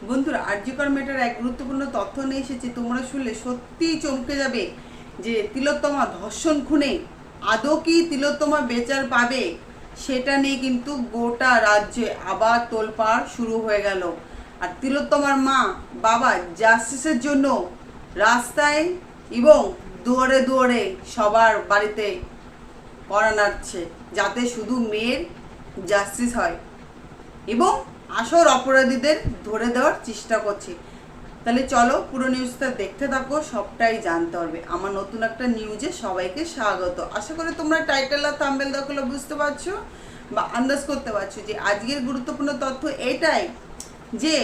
বন্ধুরা, আরজিকর মেটার এক গুরুত্বপূর্ণ তথ্য নিয়ে এসেছে। তোমরা শুনলে সত্যিই চমকে যাবে যে তিলোত্তমা ধর্ষণ খুনে আদৌ কি তিলোত্তমা বিচার পাবে, সেটা নিয়ে কিন্তু গোটা রাজ্যে আবার তোলপাড় শুরু হয়ে গেল। আর তিলোত্তমার মা বাবা জাস্টিসের জন্য রাস্তায় এবং দুয়ারে দুয়ারে সবার বাড়িতে কড়া নাড়ছে, যাতে শুধু মেয়ের জাস্টিস হয় এবং আসল অপরাধীদের ধরে দেওয়ার চেষ্টা করছে। তাহলে চলো পুরো নিউজটা দেখতে থাকো, সবটাই জানতে পারবে। আমার নতুন একটা নিউজে সবাইকে স্বাগত। আশা করি তোমরা টাইটেল আর থাম্বনেল দেখলে বুঝতে পারছো বা আন্দাজ করতে পারছো যে আজকের গুরুত্বপূর্ণ তথ্য এটাই যে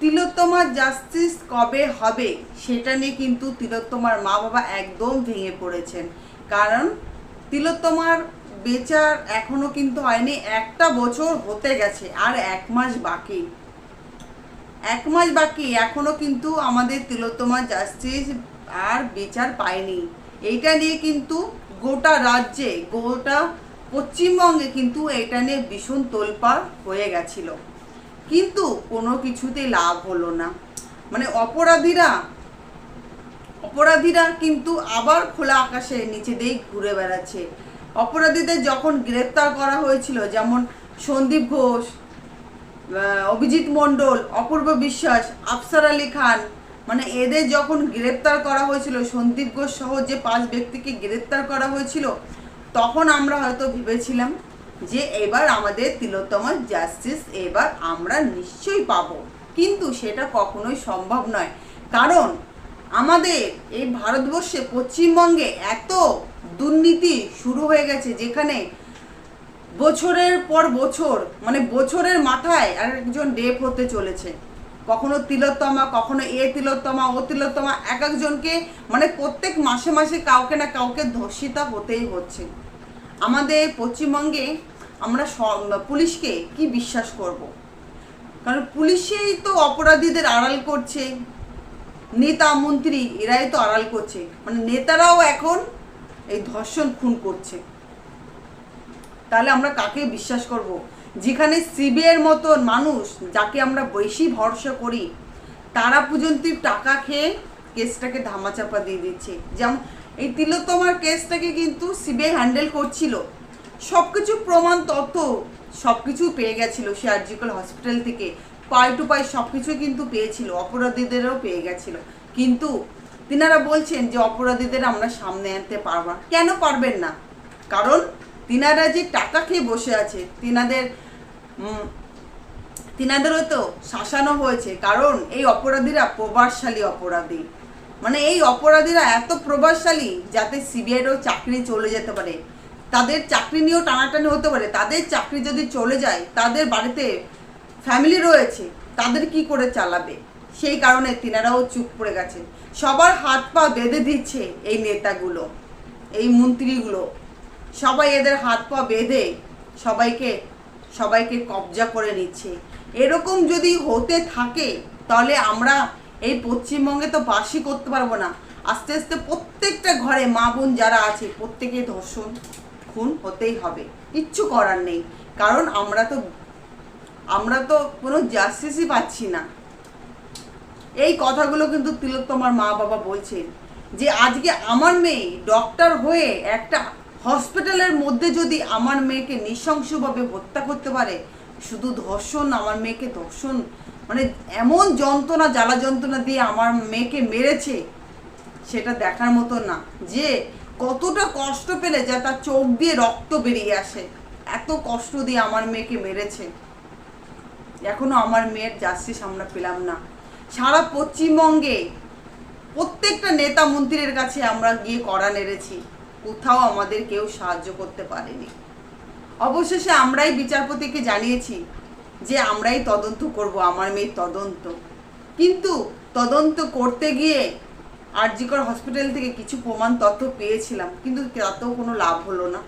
তিলোত্তমার জাস্টিস কবে হবে সেটা নিয়ে কিন্তু তিলোত্তমার মা বাবা একদম ভেঙে পড়েছেন। কারণ তিলোত্তমার বিচার এখনো কিন্তু হয়নি, একটা বছর হতে গেছে আর 1 মাস বাকি। 1 মাস বাকি, এখনো কিন্তু আমাদের তিলোত্তমার জাস্টিস আর বিচার পায়নি। এইটা নিয়ে কিন্তু গোটা রাজ্যে, গোটা পশ্চিমবঙ্গে কিন্তু এটা নিয়ে ভীষণ তোলপাড় হয়ে গেছিল, কিন্তু কোনো কিছুতে লাভ হলো না। মানে অপরাধীরা কিন্তু আবার খোলা আকাশে নিচে দিয়ে ঘুরে বেড়াচ্ছে। অপরাধীদের যখন গ্রেপ্তার করা হয়েছিল, যেমন সন্দীপ ঘোষ, অভিজিৎ মণ্ডল, অপূর্ব বিশ্বাস, আফসার আলী খান, মানে এদের যখন গ্রেপ্তার করা হয়েছিল, সন্দীপ ঘোষ সহ যে 5 ব্যক্তিকে গ্রেপ্তার করা হয়েছিল, তখন আমরা হয়তো ভেবেছিলাম যে এবার আমাদের তিলোত্তমার জাস্টিস এবার আমরা নিশ্চয়ই পাবো। কিন্তু সেটা কখনোই সম্ভব নয়, কারণ আমাদের এই ভারতবর্ষে পশ্চিমবঙ্গে এত দুর্নীতি শুরু হয়ে গেছে, যেখানে বছরের পর বছর, মানে বছরের মাথায় আর একজন ডেপ হতে চলেছে। কখনো তিলোত্তমা, কখনো তিলোত্তমা, ও তিলোত্তমা, এক একজনকে মানে প্রত্যেক মাসে মাসে কাউকে না কাউকে ধর্ষিতা হতেই হচ্ছে। আমাদের পশ্চিমবঙ্গে আমরা পুলিশকে কি বিশ্বাস করব? কারণ পুলিশেই তো অপরাধীদের আড়াল করছে, নেতা মন্ত্রী এরাই তো আড়াল করছে, মানে নেতারাও এখন এই ধর্ষণ খুন করছে। তাহলে আমরা কাকে বিশ্বাস করব? যেখানে সিবিআইয়ের মতন মানুষ, যাকে আমরা বেশি ভরসা করি, তারা পর্যন্ত টাকা খেয়ে কেসটাকে ধামাচাপা দিয়ে দিচ্ছে। যেমন এই তিলোত্তমার কেসটাকে কিন্তু সিবিআই হ্যান্ডেল করছিল, সব কিছু প্রমাণ তথ্য সব কিছু পেয়ে গেছিলো সে আরজিকর হসপিটাল থেকে, পাই টু পাই সব কিছু কিন্তু পেয়েছিল, অপরাধীদেরও পেয়ে গেছিলো। কিন্তু তিনারা বলছেন যে অপরাধীদের আমরা সামনে আনতে পারবো না। কেন পারবেন না? কারণ তিনারা যে টাকা খেয়ে বসে আছে, তিনাদেরও তো শাসানো হয়েছে। কারণ এই অপরাধীরা প্রভাবশালী অপরাধী, মানে এই অপরাধীরা এত প্রভাবশালী যাতে সিবিআইরও চাকরি চলে যেতে পারে, তাদের চাকরি নিয়েও টানাটানি হতে পারে। তাদের চাকরি যদি চলে যায়, তাদের বাড়িতে ফ্যামিলি রয়েছে, তাদের কি করে চালাবে? সেই কারণে তিনারাও চুপ পড়ে গেছে। সবার হাত পা বেঁধে দিচ্ছে এই নেতাগুলো, এই মন্ত্রীগুলো, সবাই এদের হাত পা বেঁধে সবাইকে কবজা করে নিচ্ছে। এরকম যদি হতে থাকে তাহলে আমরা এই পশ্চিমবঙ্গে তো বাসই করতে পারবো না। আস্তে আস্তে প্রত্যেকটা ঘরে মা বোন যারা আছে প্রত্যেকে ধর্ষণ খুন হতেই হবে, কিচ্ছু করার নেই। কারণ আমরা তো কোনো জাস্টিসই পাচ্ছি না। এই কথাগুলো কিন্তু তিলোত্তমার মা বাবা বলছেন যে আজকে আমার মেয়ে ডক্টর হয়ে একটা হসপিটালের মধ্যে যদি আমার মেয়েকে নৃশংসভাবে হত্যা করতে পারে, শুধু ধর্ষণ, আমার মেয়েকে ধর্ষণ, মানে এমন যন্ত্রণা, জ্বালা যন্ত্রণা দিয়ে আমার মেয়েকে মেরেছে, সেটা দেখার মতো না যে কতটা কষ্ট পেলে যা তার চোখ দিয়ে রক্ত বেরিয়ে আসে। এত কষ্ট দিয়ে আমার মেয়েকে মেরেছে, এখনো আমার মেয়ের জাস্টিস আমরা পেলাম না। সারা পশ্চিমবঙ্গে প্রত্যেকটা নেতা মন্ত্রীর কাছে আমরা গিয়ে কড়া নেড়েছি, কোথাও আমাদের কেউ সাহায্য করতে পারেনি। অবশেষে আমরাই বিচারপতিকে জানিয়েছি যে আমরাই তদন্ত করব আমার মেয়ের তদন্ত। কিন্তু তদন্ত করতে গিয়ে আরজিকর হসপিটাল থেকে কিছু প্রমাণ তথ্য পেয়েছিলাম, কিন্তু তাতেও কোনো লাভ হলো না।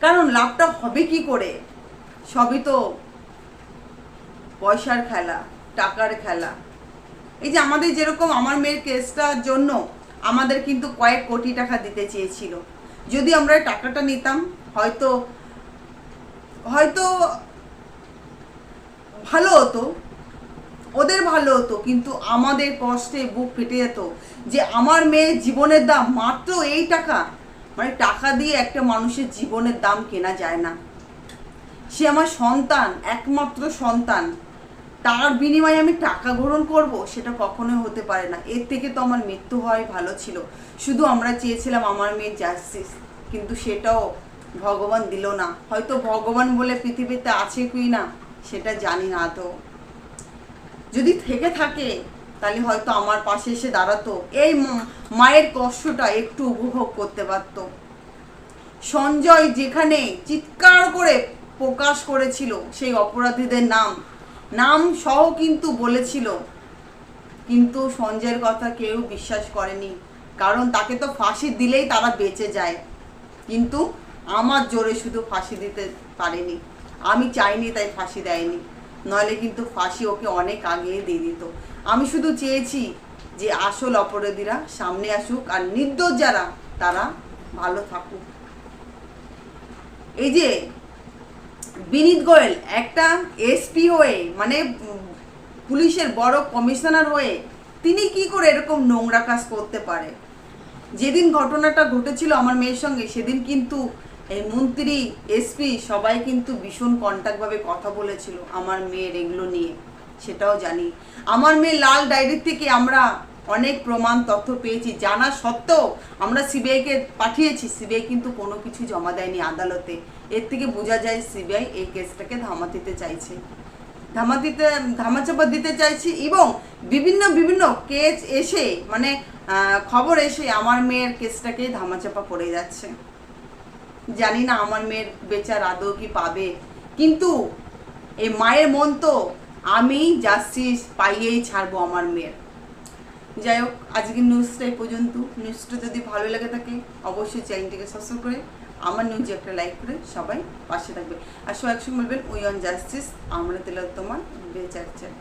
কারণ লাভটা হবে কি করে? সবই তো পয়সার খেলা, টাকার খেলা। এই যে আমাদের যেরকম আমার মেয়ের কেসটার জন্য আমাদের কিন্তু কয়েক কোটি টাকা দিতে চেয়েছিল। যদি আমরা টাকাটা নিতাম হয়তো ভালো হতো, ওদের ভালো হতো, কিন্তু আমাদের কষ্টে বুক ফেটে যেত যে আমার মেয়ের জীবনের দাম মাত্র এই টাকা। মানে টাকা দিয়ে একটা মানুষের জীবনের দাম কেনা যায় না। সে আমার সন্তান, একমাত্র সন্তান, তার বিনিময়ে আমি টাকা গ্রহণ করব, সেটা কখনোই হতে পারে না। এর থেকে তো আমার মৃত্যু হওয়াই ভালো ছিল। শুধু আমরা চেয়েছিলাম আমার মেয়ের জাস্টিস, কিন্তু সেটাও ভগবান দিল না। হয়তো ভগবান বলে পৃথিবীতে আছে কি না সেটা জানি না, তো যদি থেকে থাকে তাহলে হয়তো আমার পাশে এসে দাঁড়াতো, এই মায়ের কষ্টটা একটু উপভোগ করতে পারতো। সঞ্জয় যেখানে চিৎকার করে প্রকাশ করেছিল সেই অপরাধীদের নাম সহ কিন্তু বলেছিল, কিন্তু সঞ্জয়ের কথা কেউ বিশ্বাস করেনি, কারণ তাকে তো ফাঁসি দিলেই তারা বেঁচে যায়। কিন্তু আমার জোরে শুধু ফাঁসি দিতে পারেনি, আমি চাইনি তাই ফাঁসি দেয়নি, নইলে কিন্তু ফাঁসি ওকে অনেক আগেই দিয়ে দিত। আমি শুধু চেয়েছি যে আসল অপরাধীরা সামনে আসুক, আর নির্দোষ যারা তারা ভালো থাকুক। এই যে বিনীত গোয়েল একটা এসপি হয়ে, মানে পুলিশের বড় কমিশনার হয়ে, তিনি কি করে এরকম নোংরা কাজ করতে পারে? যেদিন ঘটনাটা ঘটেছিল আমার মেয়ের সঙ্গে, সেদিন কিন্তু এই মন্ত্রী, এসপি সবাই কিন্তু ভীষণ কন্টাক্টভাবে কথা বলেছিল আমার মেয়ের এগুলো নিয়ে, সেটাও জানি। আমার মেয়ে লাল ডায়েরির থেকে আমরা অনেক প্রমাণ তথ্য পেয়েছি, জানা সত্ত্বেও আমরা সিবিআইকে পাঠিয়েছি, সিবিআই কিন্তু কোনো কিছু জমা দেয়নি আদালতে। এর থেকে বোঝা যায় সিবিআই এই কেসটাকে ধামা দিতে চাইছে, ধামাচাপা দিতে চাইছে, এবং বিভিন্ন কেস এসে, মানে খবর এসে আমার মেয়ের কেসটাকে ধামাচাপা পড়ে যাচ্ছে। জানি না আমার মেয়ের বেচার আদৌ কি পাবে, কিন্তু এই মায়ের মন তো আমি জাস্টিস পাইয়েই ছাড়বো আমার মেয়ের। যাই হোক, আজকের নিউজটা এই পর্যন্ত। নিউজটা যদি ভালো লেগে থাকে অবশ্যই চ্যানেলটিকে সাবস্ক্রাইব করে আমার নিউজে একটা লাইক করে সবাই পাশে থাকবে। আর সবাই একসঙ্গে বলবেন উই ওয়ান্ট জাস্টিস, আমরা দিলাম তোমার বেচার চাই।